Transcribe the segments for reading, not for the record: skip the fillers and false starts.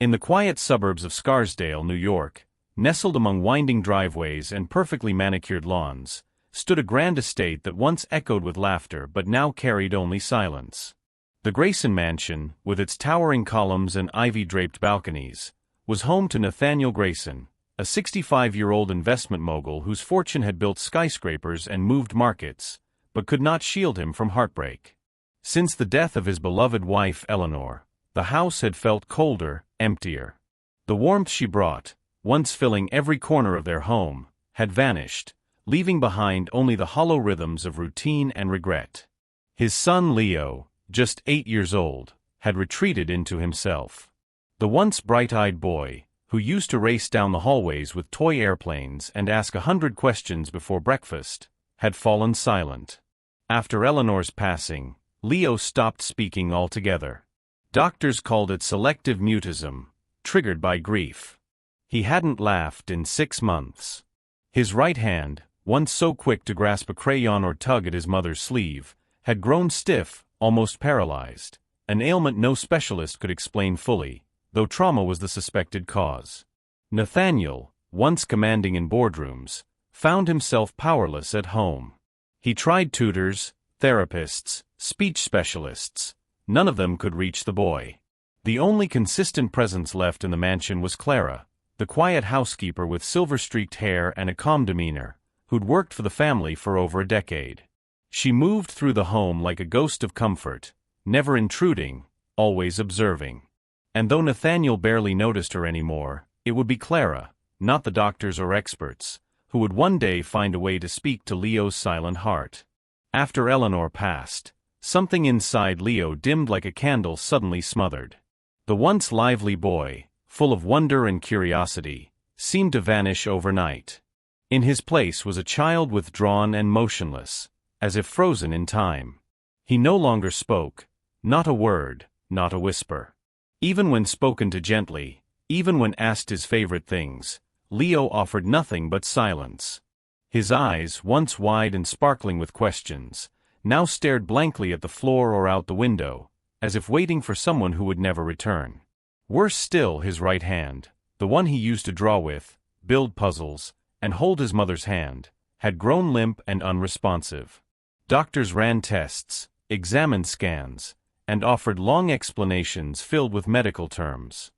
In the quiet suburbs of Scarsdale, New York, nestled among winding driveways and perfectly manicured lawns, stood a grand estate that once echoed with laughter but now carried only silence. The Grayson Mansion, with its towering columns and ivy-draped balconies, was home to Nathaniel Grayson, a 65-year-old investment mogul whose fortune had built skyscrapers and moved markets, but could not shield him from heartbreak. Since the death of his beloved wife Eleanor, the house had felt colder, emptier. The warmth she brought, once filling every corner of their home, had vanished, leaving behind only the hollow rhythms of routine and regret. His son Leo, just 8 years old, had retreated into himself. The once bright-eyed boy, who used to race down the hallways with toy airplanes and ask 100 questions before breakfast, had fallen silent. After Eleanor's passing, Leo stopped speaking altogether. Doctors called it selective mutism, triggered by grief. He hadn't laughed in 6 months. His right hand, once so quick to grasp a crayon or tug at his mother's sleeve, had grown stiff, almost paralyzed, an ailment no specialist could explain fully, though trauma was the suspected cause. Nathaniel, once commanding in boardrooms, found himself powerless at home. He tried tutors, therapists, speech specialists. None of them could reach the boy. The only consistent presence left in the mansion was Clara, the quiet housekeeper with silver-streaked hair and a calm demeanor, who'd worked for the family for over a decade. She moved through the home like a ghost of comfort, never intruding, always observing. And though Nathaniel barely noticed her anymore, it would be Clara, not the doctors or experts, who would one day find a way to speak to Leo's silent heart. After Eleanor passed, something inside Leo dimmed like a candle suddenly smothered. The once lively boy, full of wonder and curiosity, seemed to vanish overnight. In his place was a child withdrawn and motionless, as if frozen in time. He no longer spoke, not a word, not a whisper. Even when spoken to gently, even when asked his favorite things, Leo offered nothing but silence. His eyes, once wide and sparkling with questions, now stared blankly at the floor or out the window, as if waiting for someone who would never return. Worse still, his right hand, the one he used to draw with, build puzzles, and hold his mother's hand, had grown limp and unresponsive. Doctors ran tests, examined scans, and offered long explanations filled with medical terms.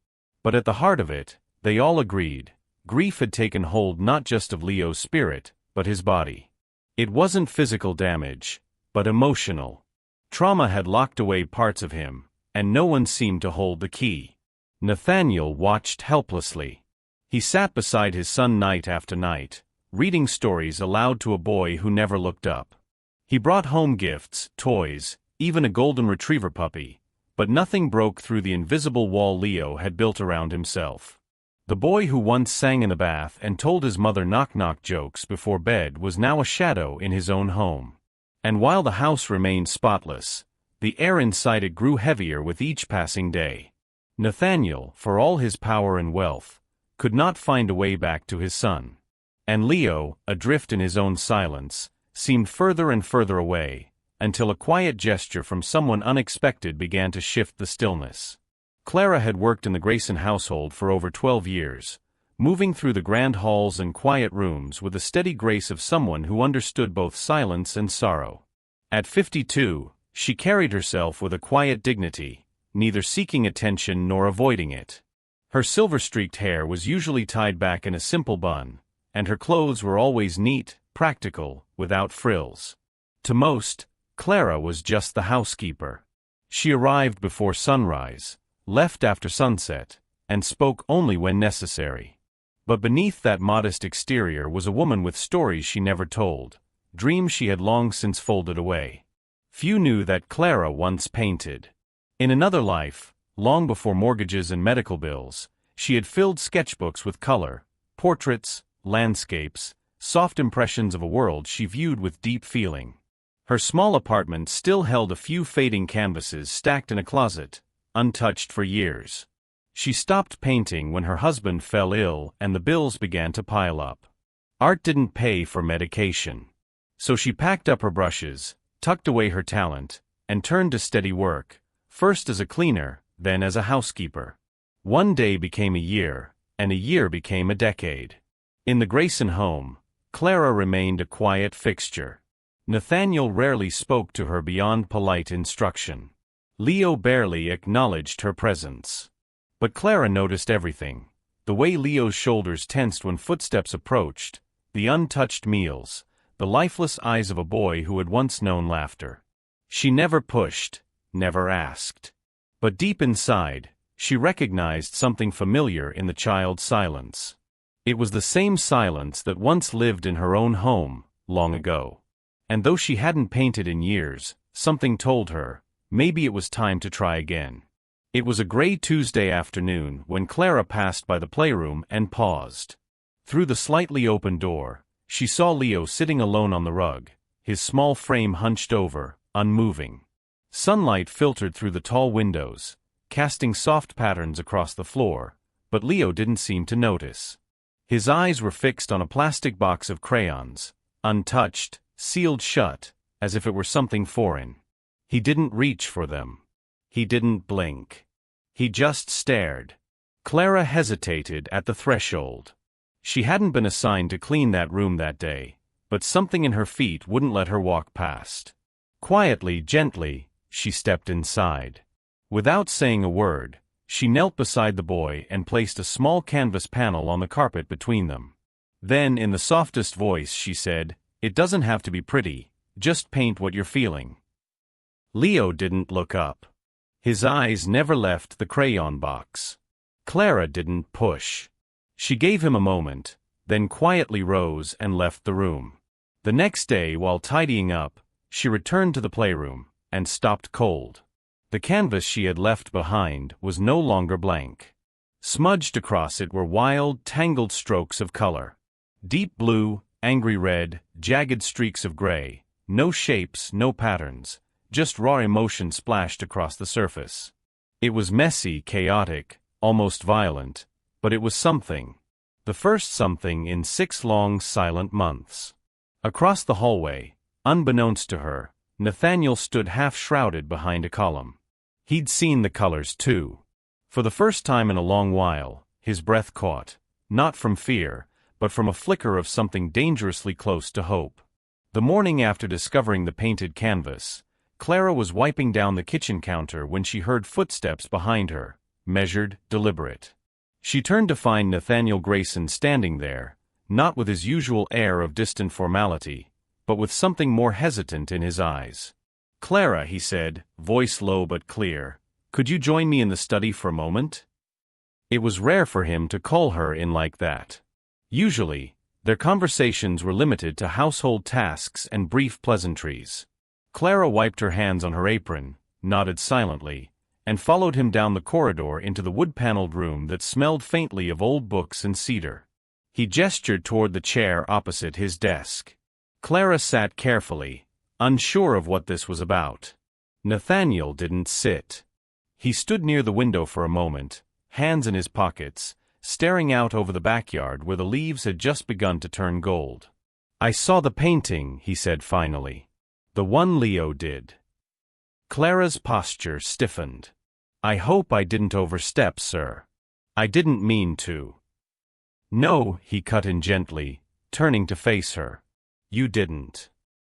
But at the heart of it, they all agreed, grief had taken hold not just of Leo's spirit, but his body. It wasn't physical damage, but emotional. Trauma had locked away parts of him, and no one seemed to hold the key. Nathaniel watched helplessly. He sat beside his son night after night, reading stories aloud to a boy who never looked up. He brought home gifts, toys, even a golden retriever puppy, but nothing broke through the invisible wall Leo had built around himself. The boy who once sang in the bath and told his mother knock-knock jokes before bed was now a shadow in his own home. And while the house remained spotless, the air inside it grew heavier with each passing day. Nathaniel, for all his power and wealth, could not find a way back to his son. And Leo, adrift in his own silence, seemed further and further away, until a quiet gesture from someone unexpected began to shift the stillness. Clara had worked in the Grayson household for over 12 years, moving through the grand halls and quiet rooms with the steady grace of someone who understood both silence and sorrow. At 52, she carried herself with a quiet dignity, neither seeking attention nor avoiding it. Her silver-streaked hair was usually tied back in a simple bun, and her clothes were always neat, practical, without frills. To most, Clara was just the housekeeper. She arrived before sunrise, left after sunset, and spoke only when necessary. But beneath that modest exterior was a woman with stories she never told, dreams she had long since folded away. Few knew that Clara once painted. In another life, long before mortgages and medical bills, she had filled sketchbooks with color, portraits, landscapes, soft impressions of a world she viewed with deep feeling. Her small apartment still held a few fading canvases stacked in a closet, untouched for years. She stopped painting when her husband fell ill and the bills began to pile up. Art didn't pay for medication. So she packed up her brushes, tucked away her talent, and turned to steady work, first as a cleaner, then as a housekeeper. One day became a year, and a year became a decade. In the Grayson home, Clara remained a quiet fixture. Nathaniel rarely spoke to her beyond polite instruction. Leo barely acknowledged her presence. But Clara noticed everything. The way Leo's shoulders tensed when footsteps approached, the untouched meals, the lifeless eyes of a boy who had once known laughter. She never pushed, never asked. But deep inside, she recognized something familiar in the child's silence. It was the same silence that once lived in her own home, long ago. And though she hadn't painted in years, something told her, maybe it was time to try again. It was a gray Tuesday afternoon when Clara passed by the playroom and paused. Through the slightly open door, she saw Leo sitting alone on the rug, his small frame hunched over, unmoving. Sunlight filtered through the tall windows, casting soft patterns across the floor, but Leo didn't seem to notice. His eyes were fixed on a plastic box of crayons, untouched, sealed shut, as if it were something foreign. He didn't reach for them. He didn't blink. He just stared. Clara hesitated at the threshold. She hadn't been assigned to clean that room that day, but something in her feet wouldn't let her walk past. Quietly, gently, she stepped inside. Without saying a word, she knelt beside the boy and placed a small canvas panel on the carpet between them. Then, in the softest voice, she said, "It doesn't have to be pretty, just paint what you're feeling." Leo didn't look up. His eyes never left the crayon box. Clara didn't push. She gave him a moment, then quietly rose and left the room. The next day, while tidying up, she returned to the playroom and stopped cold. The canvas she had left behind was no longer blank. Smudged across it were wild, tangled strokes of color. Deep blue, angry red, jagged streaks of gray, no shapes, no patterns, just raw emotion splashed across the surface. It was messy, chaotic, almost violent, but it was something. The first something in 6 long, silent months. Across the hallway, unbeknownst to her, Nathaniel stood half-shrouded behind a column. He'd seen the colors too. For the first time in a long while, his breath caught, not from fear, but from a flicker of something dangerously close to hope. The morning after discovering the painted canvas, Clara was wiping down the kitchen counter when she heard footsteps behind her, measured, deliberate. She turned to find Nathaniel Grayson standing there, not with his usual air of distant formality, but with something more hesitant in his eyes. "Clara," he said, voice low but clear, "could you join me in the study for a moment?" It was rare for him to call her in like that. Usually, their conversations were limited to household tasks and brief pleasantries. Clara wiped her hands on her apron, nodded silently, and followed him down the corridor into the wood-paneled room that smelled faintly of old books and cedar. He gestured toward the chair opposite his desk. Clara sat carefully, unsure of what this was about. Nathaniel didn't sit. He stood near the window for a moment, hands in his pockets, staring out over the backyard where the leaves had just begun to turn gold. "I saw the painting," he said finally. "The one Leo did." Clara's posture stiffened. "I hope I didn't overstep, sir. I didn't mean to." "No," he cut in gently, turning to face her. "You didn't.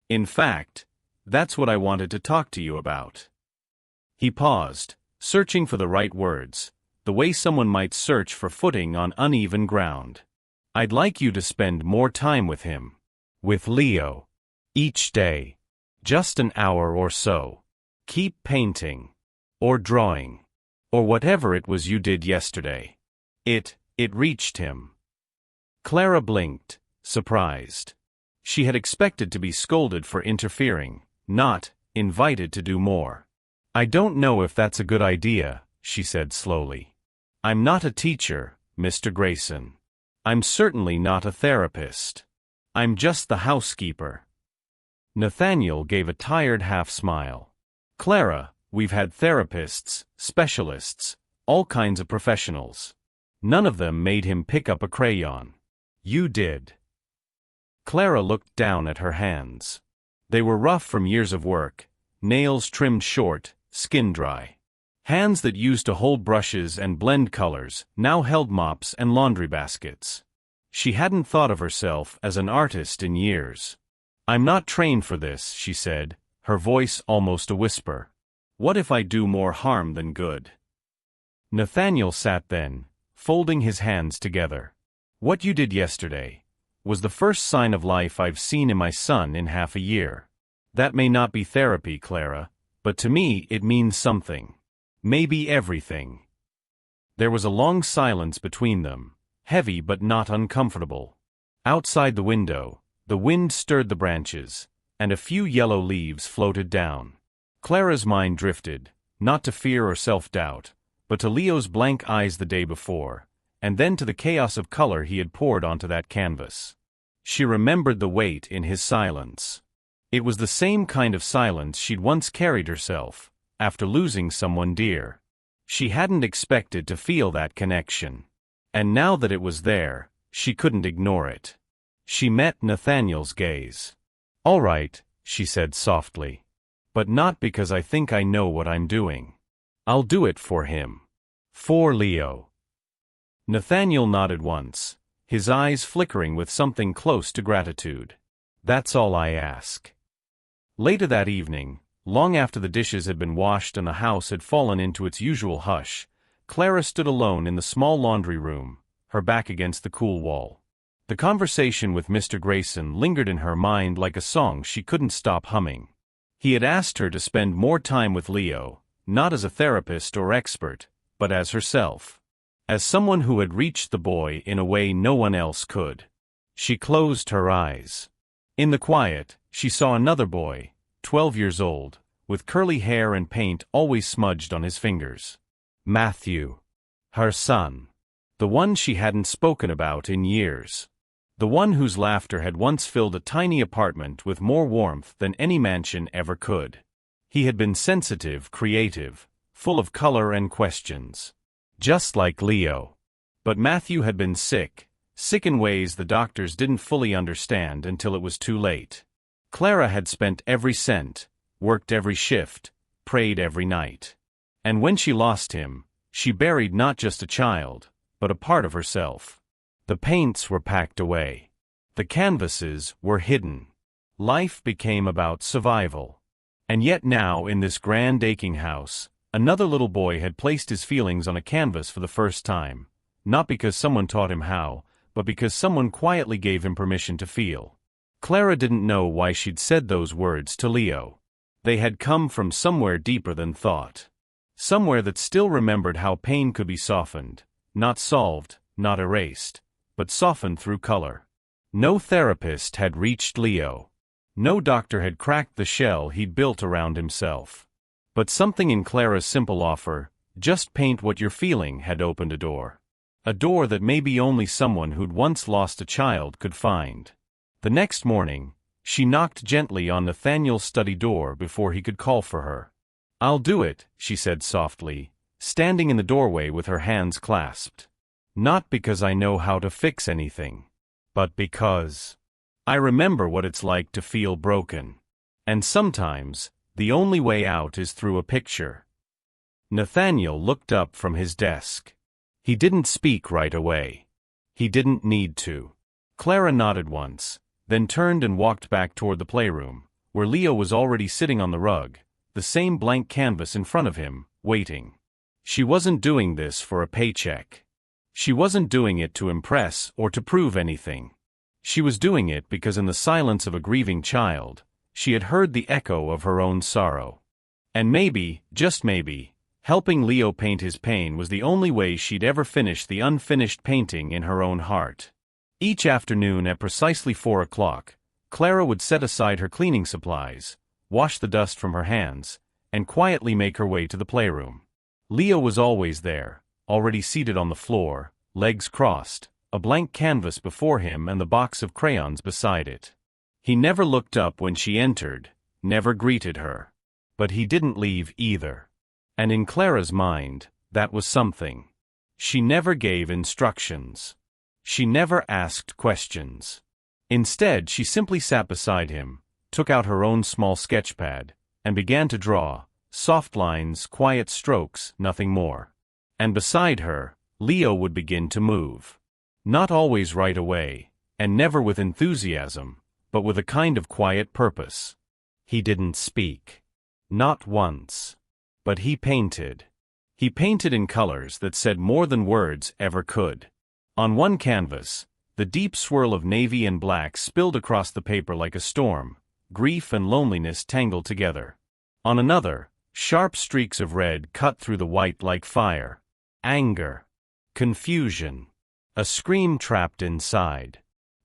In fact, that's what I wanted to talk to you about." He paused, searching for the right words, the way someone might search for footing on uneven ground. "I'd like you to spend more time with him. With Leo. Each day. Just an hour or so. Keep painting. Or drawing. Or whatever it was you did yesterday." It reached him. Clara blinked, surprised. She had expected to be scolded for interfering, not invited to do more. "I don't know if that's a good idea," she said slowly. "I'm not a teacher, Mr. Grayson. I'm certainly not a therapist. I'm just the housekeeper." Nathaniel gave a tired half-smile. "Clara, we've had therapists, specialists, all kinds of professionals. None of them made him pick up a crayon. You did." Clara looked down at her hands. They were rough from years of work, nails trimmed short, skin dry. Hands that used to hold brushes and blend colors now held mops and laundry baskets. She hadn't thought of herself as an artist in years. "I'm not trained for this," she said, her voice almost a whisper. "What if I do more harm than good?" Nathaniel sat then, folding his hands together. "What you did yesterday was the first sign of life I've seen in my son in half a year. That may not be therapy, Clara, but to me it means something. Maybe everything." There was a long silence between them, heavy but not uncomfortable. Outside the window, the wind stirred the branches, and a few yellow leaves floated down. Clara's mind drifted, not to fear or self-doubt, but to Leo's blank eyes the day before, and then to the chaos of color he had poured onto that canvas. She remembered the weight in his silence. It was the same kind of silence she'd once carried herself, after losing someone dear. She hadn't expected to feel that connection. And now that it was there, she couldn't ignore it. She met Nathaniel's gaze. "All right," she said softly. "But not because I think I know what I'm doing. I'll do it for him. For Leo." Nathaniel nodded once, his eyes flickering with something close to gratitude. "That's all I ask." Later that evening, long after the dishes had been washed and the house had fallen into its usual hush, Clara stood alone in the small laundry room, her back against the cool wall. The conversation with Mr. Grayson lingered in her mind like a song she couldn't stop humming. He had asked her to spend more time with Leo, not as a therapist or expert, but as herself. As someone who had reached the boy in a way no one else could. She closed her eyes. In the quiet, she saw another boy, 12 years old, with curly hair and paint always smudged on his fingers. Matthew. Her son. The one she hadn't spoken about in years. The one whose laughter had once filled a tiny apartment with more warmth than any mansion ever could. He had been sensitive, creative, full of color and questions. Just like Leo. But Matthew had been sick in ways the doctors didn't fully understand until it was too late. Clara had spent every cent, worked every shift, prayed every night. And when she lost him, she buried not just a child, but a part of herself. The paints were packed away. The canvases were hidden. Life became about survival. And yet now in this grand aching house, another little boy had placed his feelings on a canvas for the first time, not because someone taught him how, but because someone quietly gave him permission to feel. Clara didn't know why she'd said those words to Leo. They had come from somewhere deeper than thought. Somewhere that still remembered how pain could be softened, not solved, not erased, but softened through color. No therapist had reached Leo. No doctor had cracked the shell he'd built around himself. But something in Clara's simple offer, "Just paint what you're feeling," had opened a door. A door that maybe only someone who'd once lost a child could find. The next morning, she knocked gently on Nathaniel's study door before he could call for her. "I'll do it," she said softly, standing in the doorway with her hands clasped. "Not because I know how to fix anything, but because I remember what it's like to feel broken. And sometimes, the only way out is through a picture." Nathaniel looked up from his desk. He didn't speak right away. He didn't need to. Clara nodded once, then turned and walked back toward the playroom, where Leo was already sitting on the rug, the same blank canvas in front of him, waiting. She wasn't doing this for a paycheck. She wasn't doing it to impress or to prove anything. She was doing it because in the silence of a grieving child, she had heard the echo of her own sorrow. And maybe, just maybe, helping Leo paint his pain was the only way she'd ever finish the unfinished painting in her own heart. Each afternoon at precisely 4 o'clock, Clara would set aside her cleaning supplies, wash the dust from her hands, and quietly make her way to the playroom. Leo was always there, already seated on the floor, legs crossed, a blank canvas before him and the box of crayons beside it. He never looked up when she entered, never greeted her. But he didn't leave either. And in Clara's mind, that was something. She never gave instructions. She never asked questions. Instead, she simply sat beside him, took out her own small sketchpad, and began to draw, soft lines, quiet strokes, nothing more. And beside her, Leo would begin to move. Not always right away, and never with enthusiasm, but with a kind of quiet purpose. He didn't speak. Not once. But he painted. He painted in colors that said more than words ever could. On one canvas, the deep swirl of navy and black spilled across the paper like a storm, grief and loneliness tangled together. On another, sharp streaks of red cut through the white like fire. Anger. Confusion. A scream trapped inside.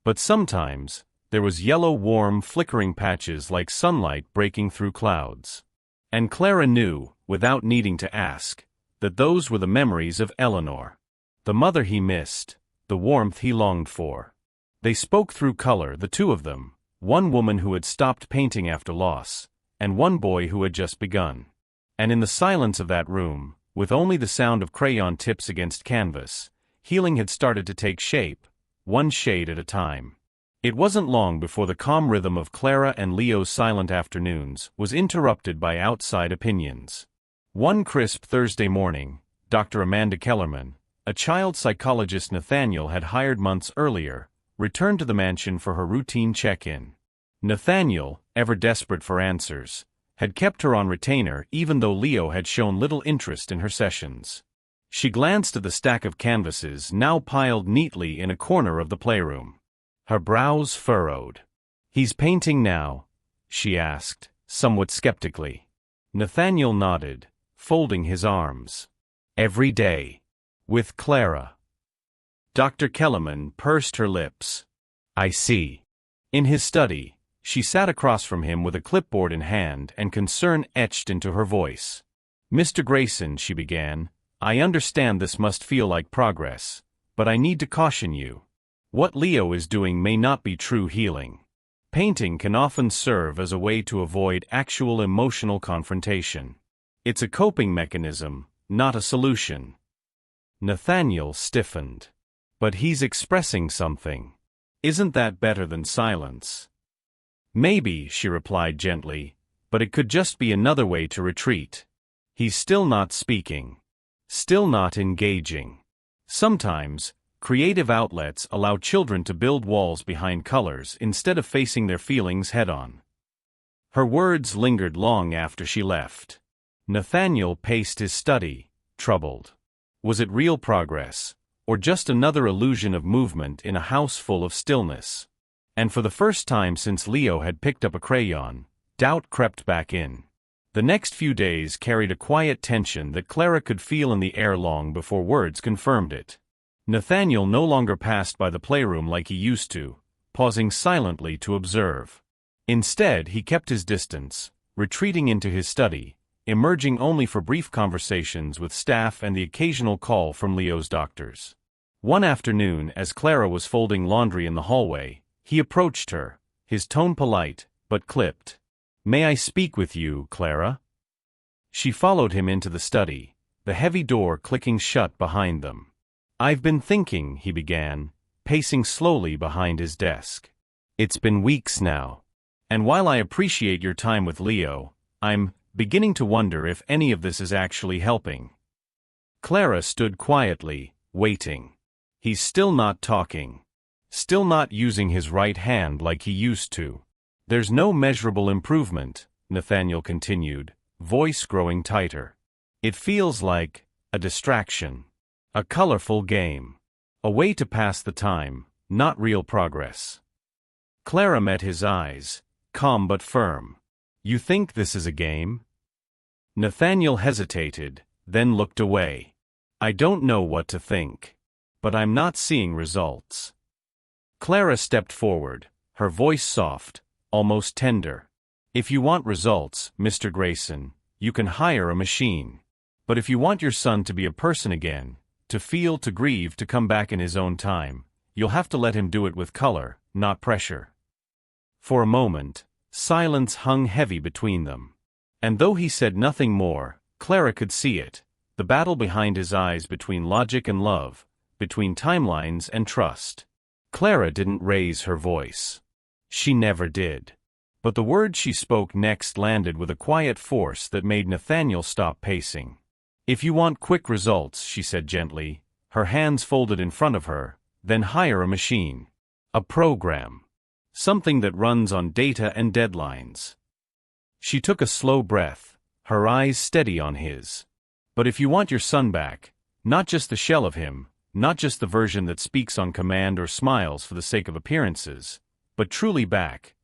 But sometimes, there was yellow warm flickering patches like sunlight breaking through clouds. And Clara knew, without needing to ask, that those were the memories of Eleanor. The mother he missed, the warmth he longed for. They spoke through color, the two of them, one woman who had stopped painting after loss, and one boy who had just begun. And in the silence of that room, with only the sound of crayon tips against canvas, healing had started to take shape, one shade at a time. It wasn't long before the calm rhythm of Clara and Leo's silent afternoons was interrupted by outside opinions. One crisp Thursday morning, Dr. Amanda Kellerman, a child psychologist Nathaniel had hired months earlier, returned to the mansion for her routine check-in. Nathaniel, ever desperate for answers, had kept her on retainer even though Leo had shown little interest in her sessions. She glanced at the stack of canvases now piled neatly in a corner of the playroom. Her brows furrowed. "He's painting now?" she asked, somewhat skeptically. Nathaniel nodded, folding his arms. "Every day. With Clara." Dr. Kellerman pursed her lips. "I see." In his study, she sat across from him with a clipboard in hand and concern etched into her voice. "Mr. Grayson," she began, "I understand this must feel like progress, but I need to caution you. What Leo is doing may not be true healing. Painting can often serve as a way to avoid actual emotional confrontation. It's a coping mechanism, not a solution." Nathaniel stiffened. "But he's expressing something. Isn't that better than silence?" "Maybe," she replied gently, "but it could just be another way to retreat. He's still not speaking. Still not engaging. Sometimes, creative outlets allow children to build walls behind colors instead of facing their feelings head-on." Her words lingered long after she left. Nathaniel paced his study, troubled. Was it real progress, or just another illusion of movement in a house full of stillness? And for the first time since Leo had picked up a crayon, doubt crept back in. The next few days carried a quiet tension that Clara could feel in the air long before words confirmed it. Nathaniel no longer passed by the playroom like he used to, pausing silently to observe. Instead, he kept his distance, retreating into his study, emerging only for brief conversations with staff and the occasional call from Leo's doctors. One afternoon, as Clara was folding laundry in the hallway, he approached her, his tone polite, but clipped. "May I speak with you, Clara?" She followed him into the study, the heavy door clicking shut behind them. "I've been thinking," he began, pacing slowly behind his desk. "It's been weeks now. And while I appreciate your time with Leo, I'm beginning to wonder if any of this is actually helping." Clara stood quietly, waiting. "He's still not talking. Still not using his right hand like he used to." "There's no measurable improvement," Nathaniel continued, voice growing tighter. "It feels like a distraction. A colorful game. A way to pass the time, not real progress." Clara met his eyes, calm but firm. "You think this is a game?" Nathaniel hesitated, then looked away. "I don't know what to think. But I'm not seeing results." Clara stepped forward, her voice soft, almost tender. "If you want results, Mr. Grayson, you can hire a machine. But if you want your son to be a person again, to feel, to grieve, to come back in his own time, you'll have to let him do it with color, not pressure." For a moment, silence hung heavy between them. And though he said nothing more, Clara could see it, the battle behind his eyes between logic and love, between timelines and trust. Clara didn't raise her voice. She never did. But the words she spoke next landed with a quiet force that made Nathaniel stop pacing. "If you want quick results," she said gently, her hands folded in front of her, "then hire a machine. A program. Something that runs on data and deadlines." She took a slow breath, her eyes steady on his. "But if you want your son back, not just the shell of him, not just the version that speaks on command or smiles for the sake of appearances, but truly back,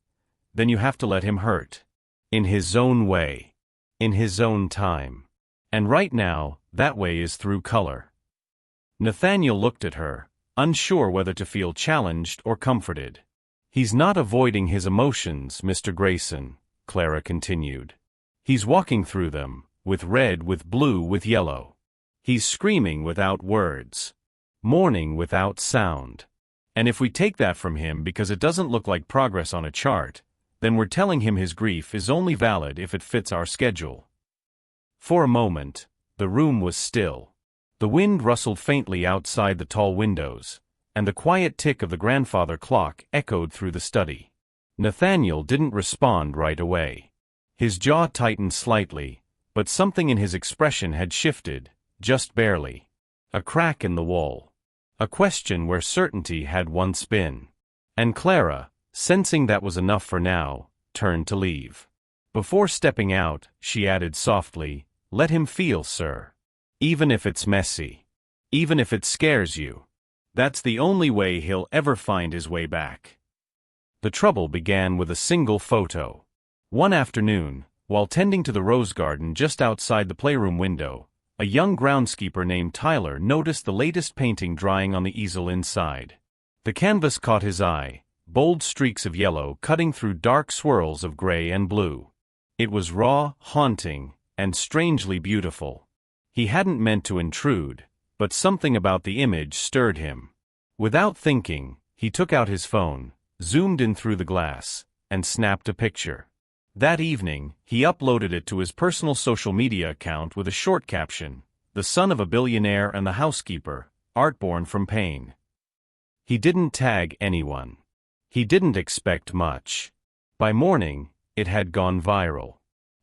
then you have to let him hurt. In his own way. In his own time. And right now, that way is through color." Nathaniel looked at her, unsure whether to feel challenged or comforted. "He's not avoiding his emotions, Mr. Grayson," Clara continued. "He's walking through them, with red, with blue, with yellow. He's screaming without words. Mourning without sound. And if we take that from him because it doesn't look like progress on a chart, then we're telling him his grief is only valid if it fits our schedule." For a moment, the room was still. The wind rustled faintly outside the tall windows, and the quiet tick of the grandfather clock echoed through the study. Nathaniel didn't respond right away. His jaw tightened slightly, but something in his expression had shifted, just barely. A crack in the wall. A question where certainty had once been. And Clara, sensing that was enough for now, turned to leave. Before stepping out, she added softly, "Let him feel, sir. Even if it's messy. Even if it scares you. That's the only way he'll ever find his way back." The trouble began with a single photo. One afternoon, while tending to the rose garden just outside the playroom window, a young groundskeeper named Tyler noticed the latest painting drying on the easel inside. The canvas caught his eye, bold streaks of yellow cutting through dark swirls of gray and blue. It was raw, haunting, and strangely beautiful. He hadn't meant to intrude, but something about the image stirred him. Without thinking, he took out his phone, zoomed in through the glass, and snapped a picture. That evening, he uploaded it to his personal social media account with a short caption, "The son of a billionaire and the housekeeper, art born from pain." He didn't tag anyone. He didn't expect much. By morning, it had gone viral.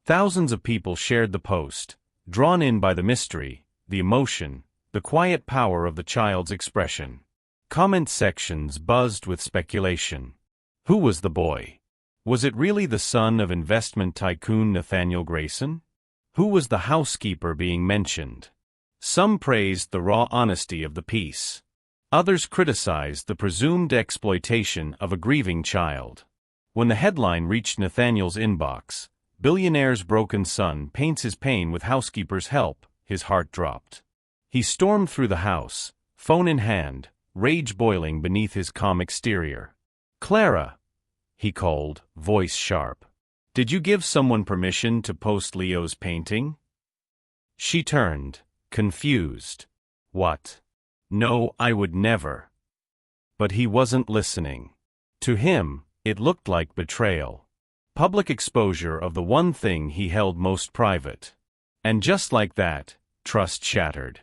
Thousands of people shared the post, drawn in by the mystery, the emotion, the quiet power of the child's expression. Comment sections buzzed with speculation. Who was the boy? Was it really the son of investment tycoon Nathaniel Grayson? Who was the housekeeper being mentioned? Some praised the raw honesty of the piece. Others criticized the presumed exploitation of a grieving child. When the headline reached Nathaniel's inbox, "Billionaire's broken son paints his pain with housekeeper's help," his heart dropped. He stormed through the house, phone in hand, rage boiling beneath his calm exterior. "Clara," he called, voice sharp. "Did you give someone permission to post Leo's painting?" She turned, confused. "What? No, I would never." But he wasn't listening. To him, it looked like betrayal. Public exposure of the one thing he held most private. And just like that, trust shattered.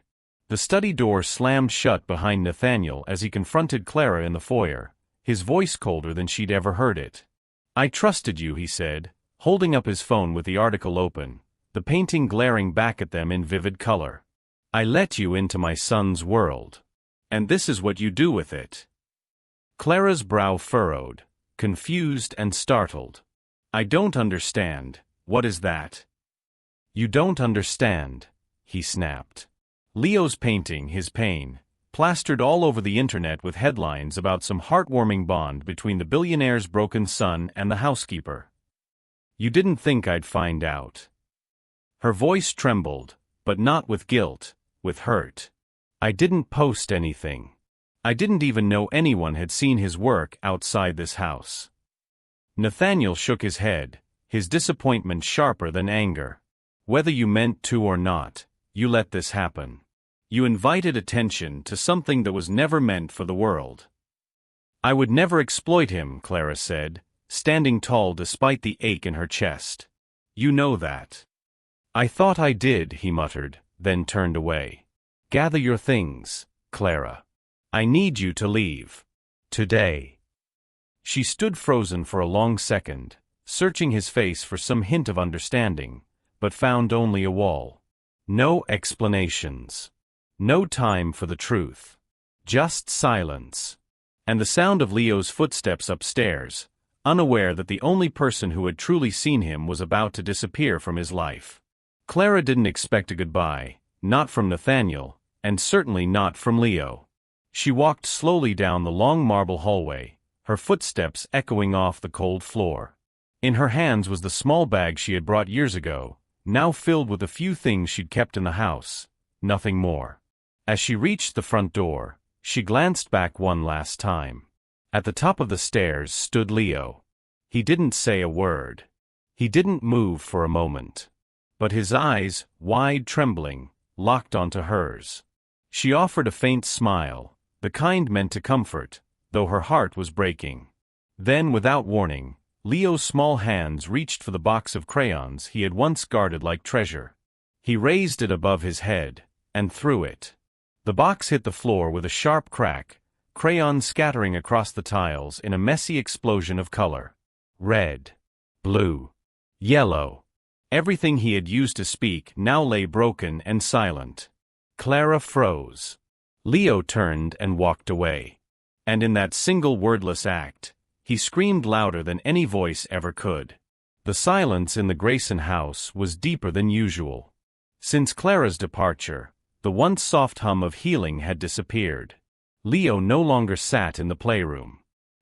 The study door slammed shut behind Nathaniel as he confronted Clara in the foyer, his voice colder than she'd ever heard it. "I trusted you," he said, holding up his phone with the article open, the painting glaring back at them in vivid color. "I let you into my son's world. And this is what you do with it." Clara's brow furrowed, confused and startled. "I don't understand. What is that?" "You don't understand," he snapped. Leo's painting, his pain, plastered all over the internet with headlines about some heartwarming bond between the billionaire's broken son and the housekeeper. "You didn't think I'd find out." Her voice trembled, but not with guilt, with hurt. "I didn't post anything. I didn't even know anyone had seen his work outside this house." Nathaniel shook his head, his disappointment sharper than anger. "Whether you meant to or not, you let this happen. You invited attention to something that was never meant for the world." "I would never exploit him," Clara said, standing tall despite the ache in her chest. "You know that." "I thought I did," he muttered, then turned away. "Gather your things, Clara. I need you to leave. Today." She stood frozen for a long second, searching his face for some hint of understanding, but found only a wall. No explanations. No time for the truth. Just silence. And the sound of Leo's footsteps upstairs, unaware that the only person who had truly seen him was about to disappear from his life. Clara didn't expect a goodbye, not from Nathaniel, and certainly not from Leo. She walked slowly down the long marble hallway, her footsteps echoing off the cold floor. In her hands was the small bag she had brought years ago, now filled with a few things she'd kept in the house, nothing more. As she reached the front door, she glanced back one last time. At the top of the stairs stood Leo. He didn't say a word. He didn't move for a moment. But his eyes, wide trembling, locked onto hers. She offered a faint smile, the kind meant to comfort, though her heart was breaking. Then, without warning, Leo's small hands reached for the box of crayons he had once guarded like treasure. He raised it above his head, and threw it. The box hit the floor with a sharp crack, crayons scattering across the tiles in a messy explosion of color. Red, blue, yellow. Everything he had used to speak now lay broken and silent. Clara froze. Leo turned and walked away. And in that single wordless act, he screamed louder than any voice ever could. The silence in the Grayson house was deeper than usual. Since Clara's departure, the once soft hum of healing had disappeared. Leo no longer sat in the playroom.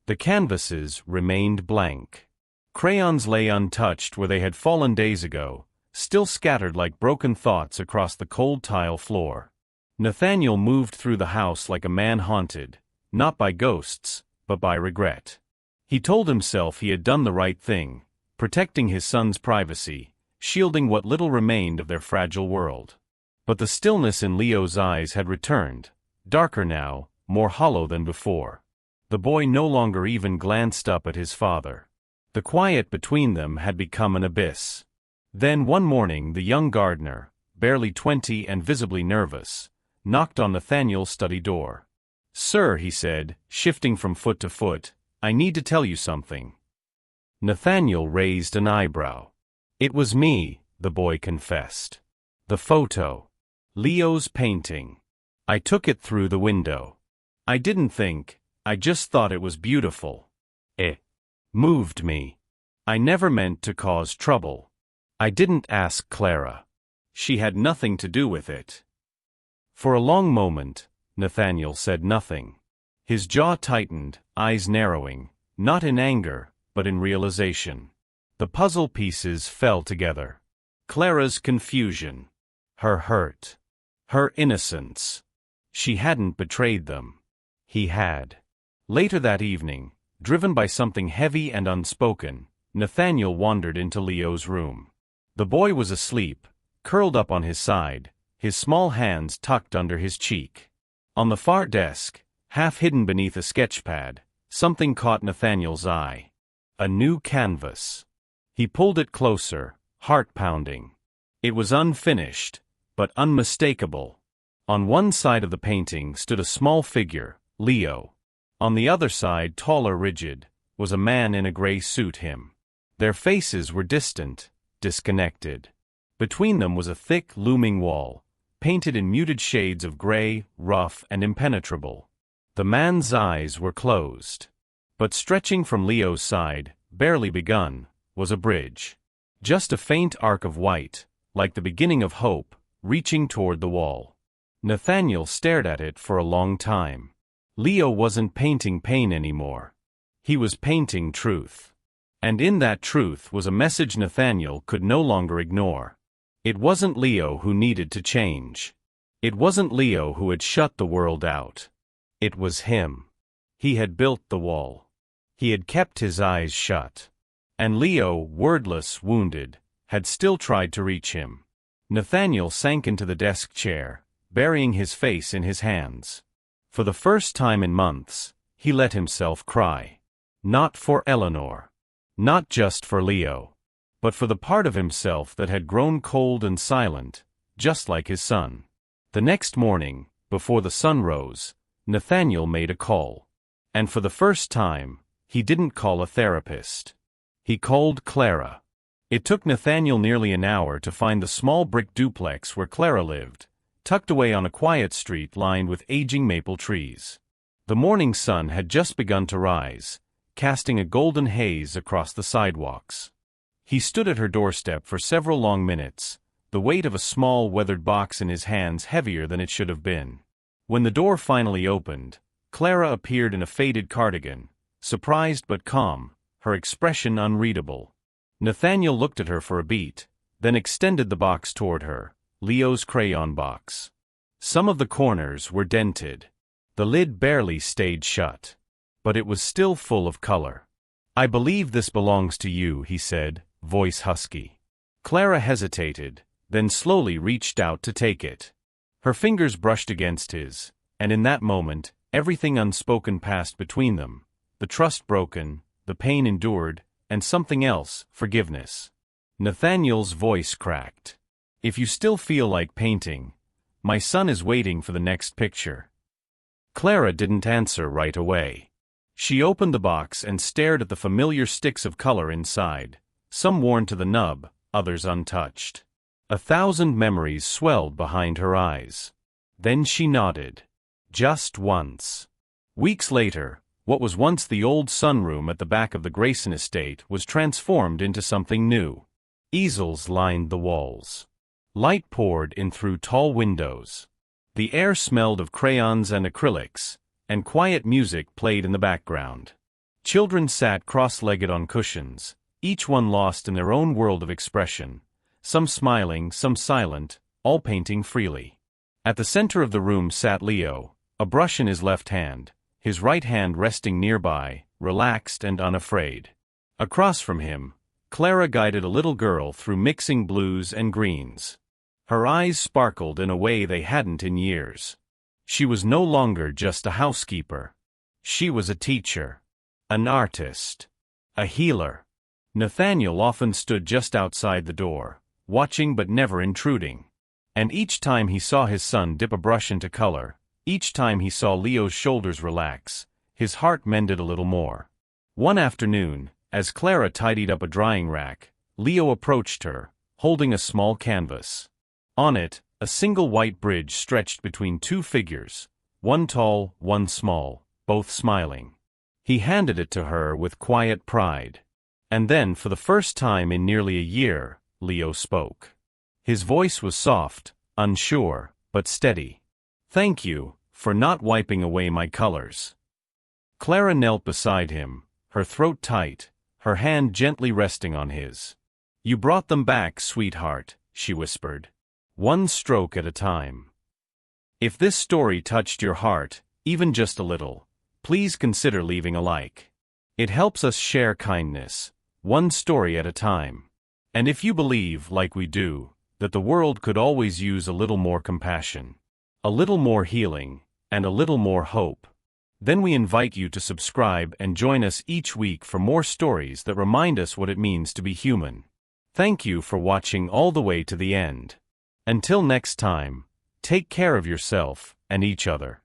The canvases remained blank. Crayons lay untouched where they had fallen days ago, still scattered like broken thoughts across the cold tile floor. Nathaniel moved through the house like a man haunted, not by ghosts, but by regret. He told himself he had done the right thing, protecting his son's privacy, shielding what little remained of their fragile world. But the stillness in Leo's eyes had returned, darker now, more hollow than before. The boy no longer even glanced up at his father. The quiet between them had become an abyss. Then one morning the young gardener, barely 20 and visibly nervous, knocked on Nathaniel's study door. "Sir," he said, shifting from foot to foot, "I need to tell you something." Nathaniel raised an eyebrow. "It was me," the boy confessed. "The photo. Leo's painting. I took it through the window. I didn't think, I just thought it was beautiful. It moved me. I never meant to cause trouble. I didn't ask Clara. She had nothing to do with it." For a long moment, Nathaniel said nothing. His jaw tightened, eyes narrowing, not in anger, but in realization. The puzzle pieces fell together. Clara's confusion. Her hurt. Her innocence. She hadn't betrayed them. He had. Later that evening, driven by something heavy and unspoken, Nathaniel wandered into Leo's room. The boy was asleep, curled up on his side, his small hands tucked under his cheek. On the far desk, half hidden beneath a sketchpad, something caught Nathaniel's eye. A new canvas. He pulled it closer, heart pounding. It was unfinished, but unmistakable. On one side of the painting stood a small figure, Leo. On the other side, taller, rigid, was a man in a gray suit. Their faces were distant, disconnected. Between them was a thick, looming wall, painted in muted shades of gray, rough and impenetrable. The man's eyes were closed. But stretching from Leo's side, barely begun, was a bridge. Just a faint arc of white, like the beginning of hope, reaching toward the wall. Nathaniel stared at it for a long time. Leo wasn't painting pain anymore. He was painting truth. And in that truth was a message Nathaniel could no longer ignore. It wasn't Leo who needed to change. It wasn't Leo who had shut the world out. It was him. He had built the wall. He had kept his eyes shut. And Leo, wordless, wounded, had still tried to reach him. Nathaniel sank into the desk chair, burying his face in his hands. For the first time in months, he let himself cry. Not for Eleanor. Not just for Leo. But for the part of himself that had grown cold and silent, just like his son. The next morning, before the sun rose, Nathaniel made a call. And for the first time, he didn't call a therapist. He called Clara. It took Nathaniel nearly an hour to find the small brick duplex where Clara lived, tucked away on a quiet street lined with aging maple trees. The morning sun had just begun to rise, casting a golden haze across the sidewalks. He stood at her doorstep for several long minutes, the weight of a small weathered box in his hands heavier than it should have been. When the door finally opened, Clara appeared in a faded cardigan, surprised but calm, her expression unreadable. Nathaniel looked at her for a beat, then extended the box toward her, Leo's crayon box. Some of the corners were dented. The lid barely stayed shut. But it was still full of color. "I believe this belongs to you," he said, voice husky. Clara hesitated, then slowly reached out to take it. Her fingers brushed against his, and in that moment, everything unspoken passed between them, the trust broken, the pain endured, and something else, forgiveness. Nathaniel's voice cracked. "If you still feel like painting, my son is waiting for the next picture." Clara didn't answer right away. She opened the box and stared at the familiar sticks of color inside, some worn to the nub, others untouched. 1,000 memories swelled behind her eyes. Then she nodded. Just once. Weeks later, what was once the old sunroom at the back of the Grayson estate was transformed into something new. Easels lined the walls. Light poured in through tall windows. The air smelled of crayons and acrylics, and quiet music played in the background. Children sat cross-legged on cushions, each one lost in their own world of expression, some smiling, some silent, all painting freely. At the center of the room sat Leo, a brush in his left hand, his right hand resting nearby, relaxed and unafraid. Across from him, Clara guided a little girl through mixing blues and greens. Her eyes sparkled in a way they hadn't in years. She was no longer just a housekeeper. She was a teacher, an artist, a healer. Nathaniel often stood just outside the door, watching but never intruding. And each time he saw his son dip a brush into color, each time he saw Leo's shoulders relax, his heart mended a little more. One afternoon, as Clara tidied up a drying rack, Leo approached her, holding a small canvas. On it, a single white bridge stretched between two figures, one tall, one small, both smiling. He handed it to her with quiet pride. And then, for the first time in nearly a year, Leo spoke. His voice was soft, unsure, but steady. "Thank you for not wiping away my colors." Clara knelt beside him, her throat tight, her hand gently resting on his. "You brought them back, sweetheart," she whispered. "One stroke at a time." If this story touched your heart, even just a little, please consider leaving a like. It helps us share kindness, one story at a time. And if you believe, like we do, that the world could always use a little more compassion, a little more healing, and a little more hope, then we invite you to subscribe and join us each week for more stories that remind us what it means to be human. Thank you for watching all the way to the end. Until next time, take care of yourself and each other.